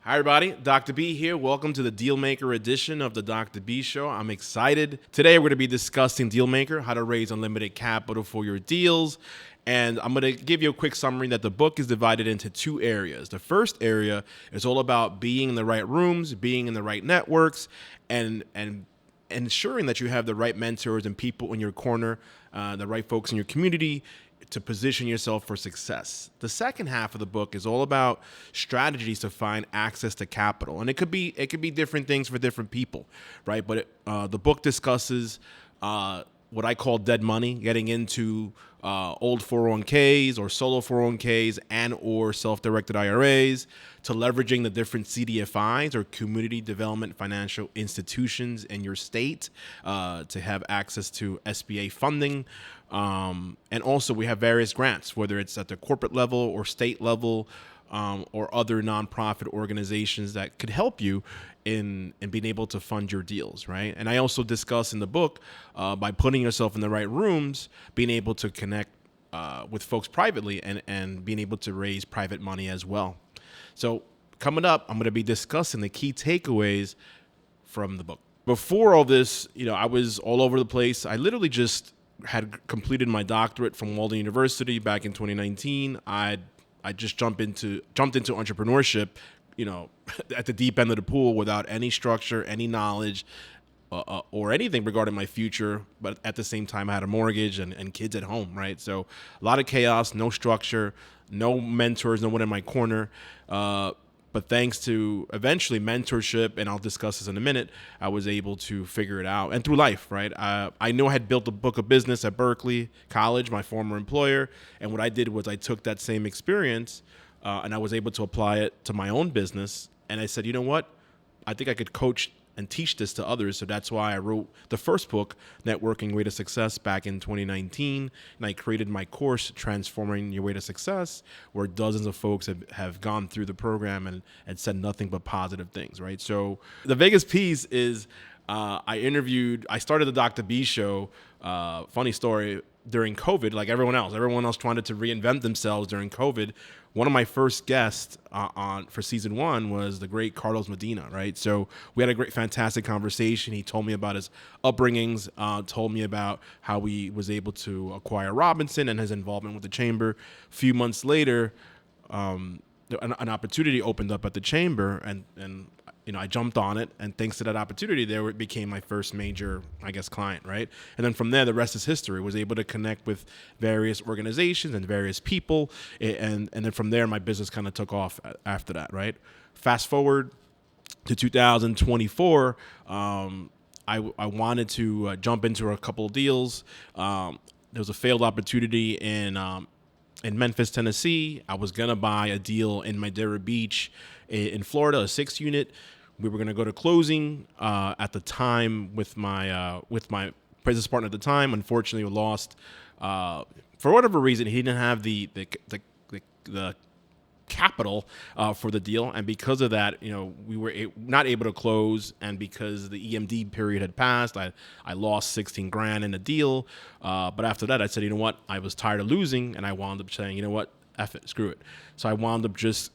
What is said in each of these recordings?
Hi, everybody. Dr. B here. Welcome to the Dealmaker edition of the Dr. B Show. I'm excited. Today, we're going to be discussing Dealmaker, how to raise unlimited capital for your deals. And I'm going to give you a quick summary that the book is divided into two areas. The first area is all about being in the right rooms, being in the right networks, and ensuring that you have the right mentors and people in your corner, the right folks in your community to position yourself for success. The second half of the book is all about strategies to find access to capital, and it could be different things for different people, right? But the book discusses what I call dead money, getting into old 401ks or solo 401ks and or self-directed IRAs, to leveraging the different CDFIs or community development financial institutions in your state to have access to SBA funding. And also we have various grants, whether it's at the corporate level or state level, or other nonprofit organizations that could help you in being able to fund your deals, right? And I also discuss in the book, by putting yourself in the right rooms, being able to connect with folks privately and being able to raise private money as well. So coming up, I'm going to be discussing the key takeaways from the book. Before all this, I was all over the place. I literally just had completed my doctorate from Walden University back in 2019. I just jumped into entrepreneurship, at the deep end of the pool without any structure, any knowledge, or anything regarding my future. But at the same time, I had a mortgage and kids at home, right? So a lot of chaos, no structure, no mentors, no one in my corner. But thanks to eventually mentorship, and I'll discuss this in a minute, I was able to figure it out. And through life, right? I know I had built a book of business at Berkeley College, my former employer. And what I did was I took that same experience and I was able to apply it to my own business. And I said, you know what? I think I could coach and teach this to others. So that's why I wrote the first book, Networking Way to Success, back in 2019. And I created my course, Transforming Your Way to Success, where dozens of folks have gone through the program and said nothing but positive things, right? So the biggest piece is I started the Dr. B Show, funny story, during COVID, like everyone else. Everyone else wanted to reinvent themselves during COVID. One of my first guests for season one was the great Carlos Medina, right? So we had a fantastic conversation. He told me about his upbringings, told me about how he was able to acquire Robinson and his involvement with the chamber. A few months later, an opportunity opened up at the chamber, and I jumped on it, and thanks to that opportunity, it became my first major, client, right? And then from there, the rest is history. Was able to connect with various organizations and various people, and then from there, my business kind of took off after that, right? Fast forward to 2024, I wanted to jump into a couple of deals. There was a failed opportunity in Memphis, Tennessee. I was gonna buy a deal in Madeira Beach in Florida, a 6-unit. We were gonna go to closing at the time with my business partner at the time. Unfortunately, we lost for whatever reason. He didn't have the capital for the deal, and because of that, we were not able to close. And because the EMD period had passed, I lost 16 grand in the deal. But after that, I said, you know what? I was tired of losing, and I wound up saying, you know what? F it, screw it. So I wound up just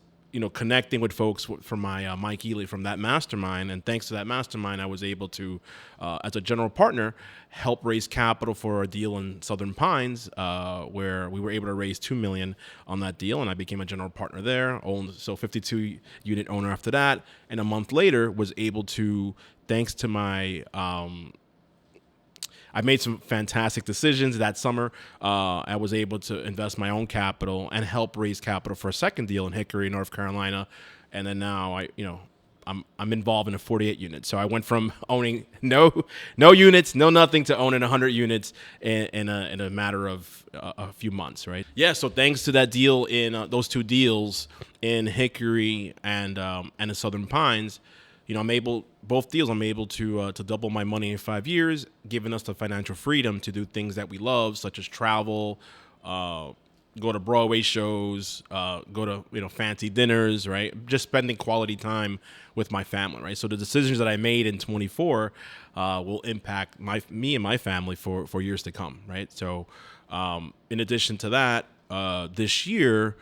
connecting with folks from my Mike Ely from that mastermind. And thanks to that mastermind, I was able to, as a general partner, help raise capital for a deal in Southern Pines, where we were able to raise $2 million on that deal. And I became a general partner there, so 52 unit owner after that. And a month later was able to, thanks to my, I made some fantastic decisions that summer. I was able to invest my own capital and help raise capital for a second deal in Hickory, North Carolina. And then now I'm involved in a 48 unit. So I went from owning no units, no nothing, to owning 100 units in a matter of a few months, right? Yeah. So thanks to that deal in those two deals in Hickory and in Southern Pines, I'm able to double my money in 5 years, giving us the financial freedom to do things that we love, such as travel, go to Broadway shows, go to fancy dinners, right? Just spending quality time with my family, right? So the decisions that I made in 24 will impact me and my family for years to come, right? So in addition to that, this year,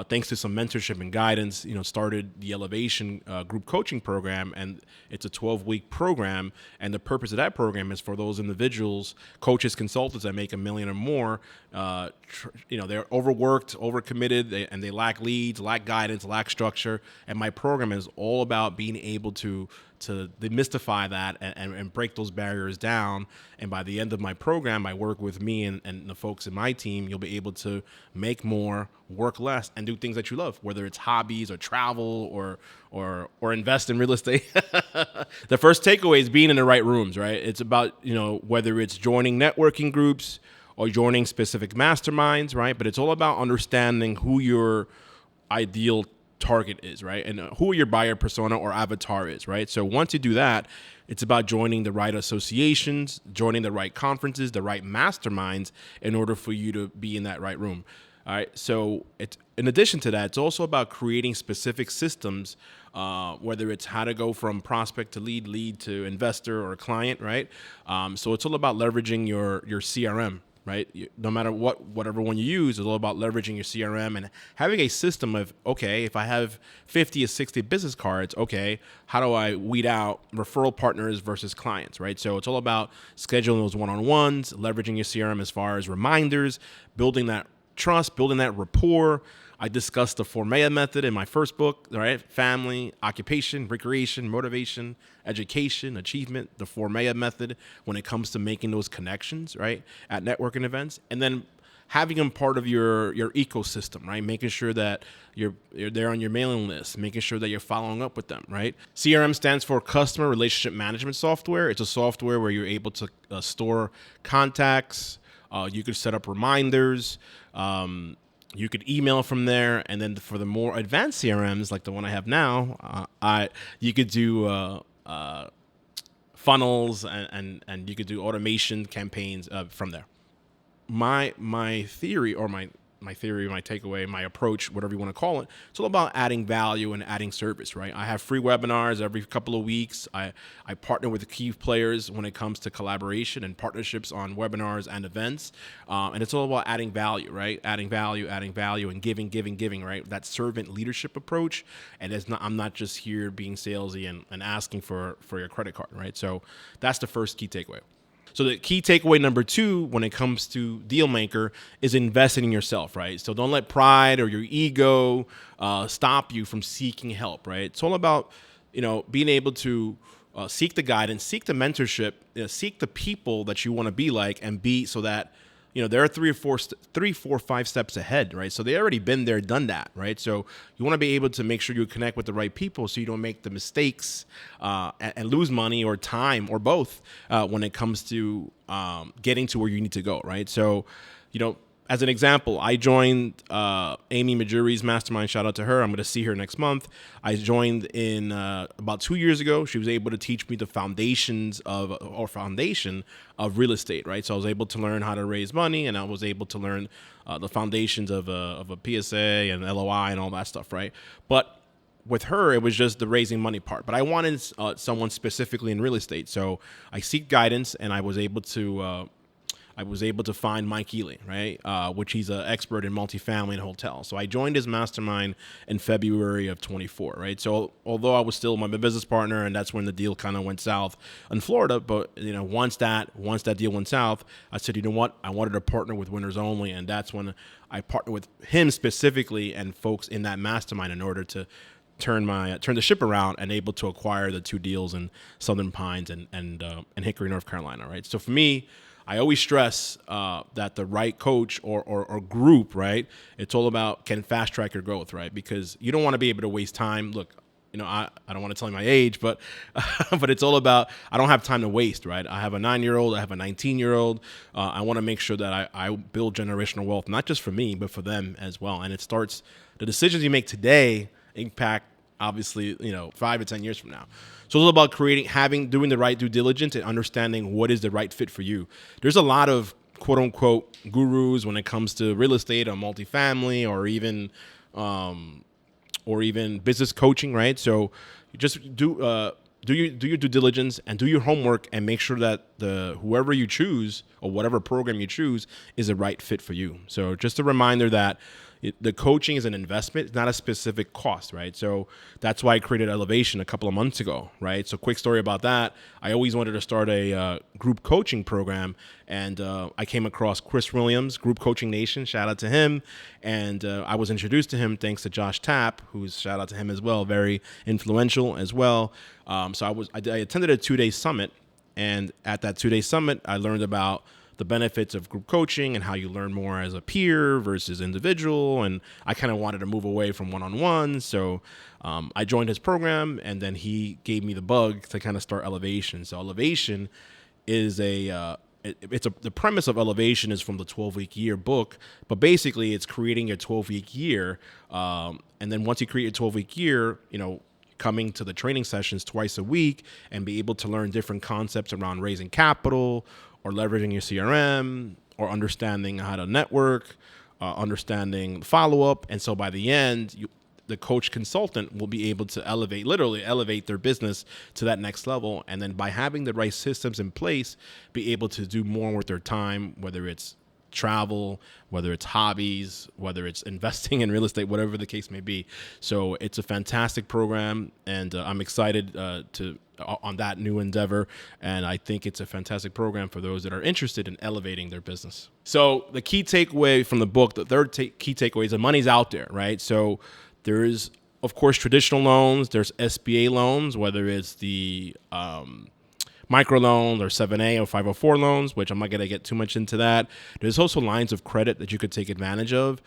thanks to some mentorship and guidance, started the Elevation group coaching program, and it's a 12-week program. And the purpose of that program is for those individuals, coaches, consultants that make $1 million or more. They're overworked, overcommitted, and they lack leads, lack guidance, lack structure. And my program is all about being able to demystify that and break those barriers down. And by the end of my program, I work with me and the folks in my team. You'll be able to make more, work less, and do things that you love, whether it's hobbies or travel or invest in real estate. The first takeaway is being in the right rooms, right? It's about, whether it's joining networking groups or joining specific masterminds, right? But it's all about understanding who your ideal target is, right? And who your buyer persona or avatar is, right? So once you do that, it's about joining the right associations, joining the right conferences, the right masterminds in order for you to be in that right room. All right. So it's, in addition to that, it's also about creating specific systems, whether it's how to go from prospect to lead to investor or client, right? So it's all about leveraging your CRM. Right? No matter whatever one you use, it's all about leveraging your CRM and having a system of, okay, if I have 50 or 60 business cards, okay, how do I weed out referral partners versus clients, right? So it's all about scheduling those one-on-ones, leveraging your CRM as far as reminders, building that trust, building that rapport. I discussed the Formea method in my first book, right? Family, occupation, recreation, motivation, education, achievement, the Formea method when it comes to making those connections, right? At networking events. And then having them part of your ecosystem, right? Making sure that you're there on your mailing list, making sure that you're following up with them, right? CRM stands for Customer Relationship Management Software. It's a software where you're able to store contacts. You could set up reminders. You could email from there, and then for the more advanced CRMs, like the one I have now, you could do funnels and you could do automation campaigns from there. My theory, or my takeaway, my approach, whatever you want to call it, it's all about adding value and adding service, right? I have free webinars every couple of weeks. I partner with the key players when it comes to collaboration and partnerships on webinars and events. And it's all about adding value, right? Adding value, and giving, right? That servant leadership approach. And I'm not just here being salesy and asking for your credit card, right? So that's the first key takeaway. So the key takeaway number 2 when it comes to Dealmaker is investing in yourself, right? So don't let pride or your ego stop you from seeking help, right? It's all about, being able to seek the guidance, seek the mentorship, seek the people that you want to be like, and be so that, there are 3, 4, 5 steps ahead, right? So they already been there, done that, right? So you want to be able to make sure you connect with the right people so you don't make the mistakes and lose money or time or both when it comes to getting to where you need to go, right? So, as an example, I joined Amy Majuri's mastermind. Shout out to her. I'm going to see her next month. I joined in about 2 years ago. She was able to teach me the foundation of real estate, right? So I was able to learn how to raise money, and I was able to learn the foundations of a PSA and LOI and all that stuff, right? But with her, it was just the raising money part. But I wanted someone specifically in real estate. So I seek guidance, and I was able to find Mike Ely, right? Which he's an expert in multifamily and hotels. So I joined his mastermind in February of 24, right? So although I was still my business partner, and that's when the deal kind of went south in Florida, but once that deal went south, I said, you know what? I wanted to partner with winners only, and that's when I partnered with him specifically and folks in that mastermind in order to turn the ship around and able to acquire the 2 deals in Southern Pines and Hickory, North Carolina, right? So for me, I always stress that the right coach or group, right? It's all about can fast track your growth, right? Because you don't want to be able to waste time. Look, I don't want to tell you my age, but but it's all about I don't have time to waste, right? I have a 9-year-old, I have a 19-year-old. I want to make sure that I build generational wealth, not just for me, but for them as well. And it starts the decisions you make today impact obviously 5 to 10 years from now. So it's all about doing the right due diligence and understanding what is the right fit for you. There's a lot of quote unquote gurus when it comes to real estate or multifamily or even business coaching, right? So you just do your due diligence and do your homework and make sure that whoever you choose or whatever program you choose is the right fit for you. So just a reminder that The coaching is an investment, it's not a specific cost, right? So that's why I created Elevation a couple of months ago, right? So quick story about that. I always wanted to start a group coaching program, and I came across Chris Williams, Group Coaching Nation. Shout out to him. And I was introduced to him thanks to Josh Tapp, who's, shout out to him as well, very influential as well. So I attended a 2-day summit, and at that 2-day summit, I learned about the benefits of group coaching and how you learn more as a peer versus individual. And I kind of wanted to move away from one-on-one. So I joined his program, and then he gave me the bug to kind of start Elevation. So Elevation is the premise of Elevation is from the 12-week year book, but basically it's creating a 12-week year. And then once you create a 12-week year, coming to the training sessions twice a week and be able to learn different concepts around raising capital or leveraging your CRM or understanding how to network, understanding follow-up. And so by the end, the coach consultant will be able to literally elevate their business to that next level. And then by having the right systems in place, be able to do more with their time, whether it's travel, whether it's hobbies, whether it's investing in real estate, whatever the case may be. So it's a fantastic program, and I'm excited on that new endeavor. And I think it's a fantastic program for those that are interested in elevating their business. So the key takeaway from the book, the third key takeaway is the money's out there, right? So there is, of course, traditional loans. There's SBA loans, whether it's the microloans or 7A or 504 loans, which I'm not going to get too much into that. There's also lines of credit that you could take advantage of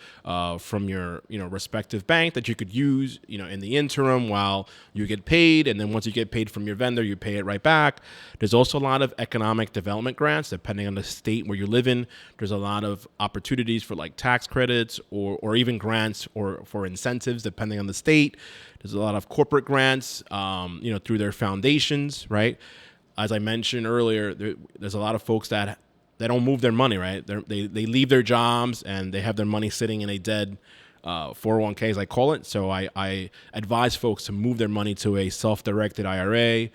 from your respective bank that you could use in the interim while you get paid. And then once you get paid from your vendor, you pay it right back. There's also a lot of economic development grants, depending on the state where you live in. There's a lot of opportunities for like tax credits or even grants or for incentives, depending on the state. There's a lot of corporate grants, through their foundations, right? As I mentioned earlier, there's a lot of folks that they don't move their money, right? They leave their jobs and they have their money sitting in a dead 401k, as I call it. So I advise folks to move their money to a self-directed IRA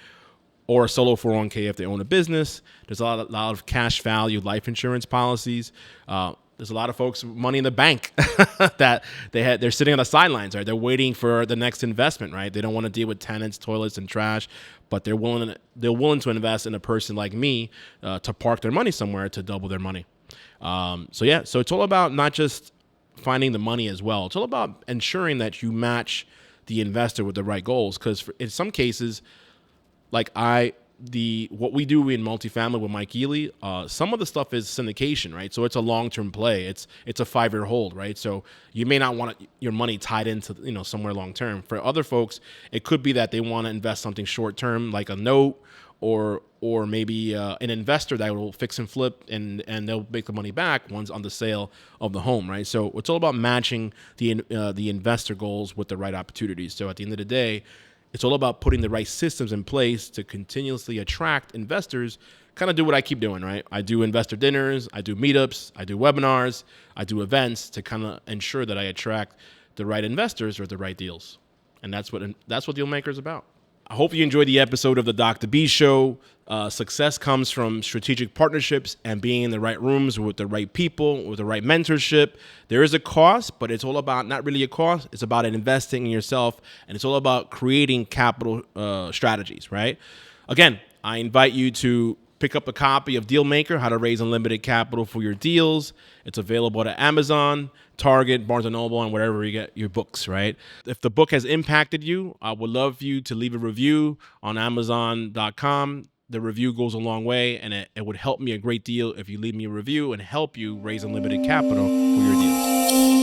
or a solo 401k if they own a business. There's a lot of cash value life insurance policies. There's a lot of folks with money in the bank that they're sitting on the sidelines, right? They're waiting for the next investment, right? They don't want to deal with tenants, toilets, and trash, but they're willing to invest in a person like me to park their money somewhere to double their money. So it's all about not just finding the money as well. It's all about ensuring that you match the investor with the right goals. Because in some cases, like what we do in multifamily with Mike Ely, some of the stuff is syndication, right? So it's a long-term play. It's a 5-year hold, right? So you may not want your money tied into somewhere long-term. For other folks, it could be that they want to invest something short-term, like a note, or maybe an investor that will fix and flip, and they'll make the money back once on the sale of the home, right? So it's all about matching the investor goals with the right opportunities. So at the end of the day, it's all about putting the right systems in place to continuously attract investors. Kind of do what I keep doing, right? I do investor dinners, I do meetups, I do webinars, I do events to kind of ensure that I attract the right investors or the right deals. And that's what Dealmaker is about. I hope you enjoyed the episode of the Dr. B Show. Success comes from strategic partnerships and being in the right rooms with the right people, with the right mentorship. There is a cost, but it's all about not really a cost. It's about investing in yourself, and it's all about creating capital strategies, right? Again, I invite you to pick up a copy of Dealmaker, How to Raise Unlimited Capital for Your Deals. It's available at Amazon, Target, Barnes & Noble, and wherever you get your books, right? If the book has impacted you, I would love you to leave a review on Amazon.com. The review goes a long way, and it would help me a great deal if you leave me a review and help you raise unlimited capital for your deals.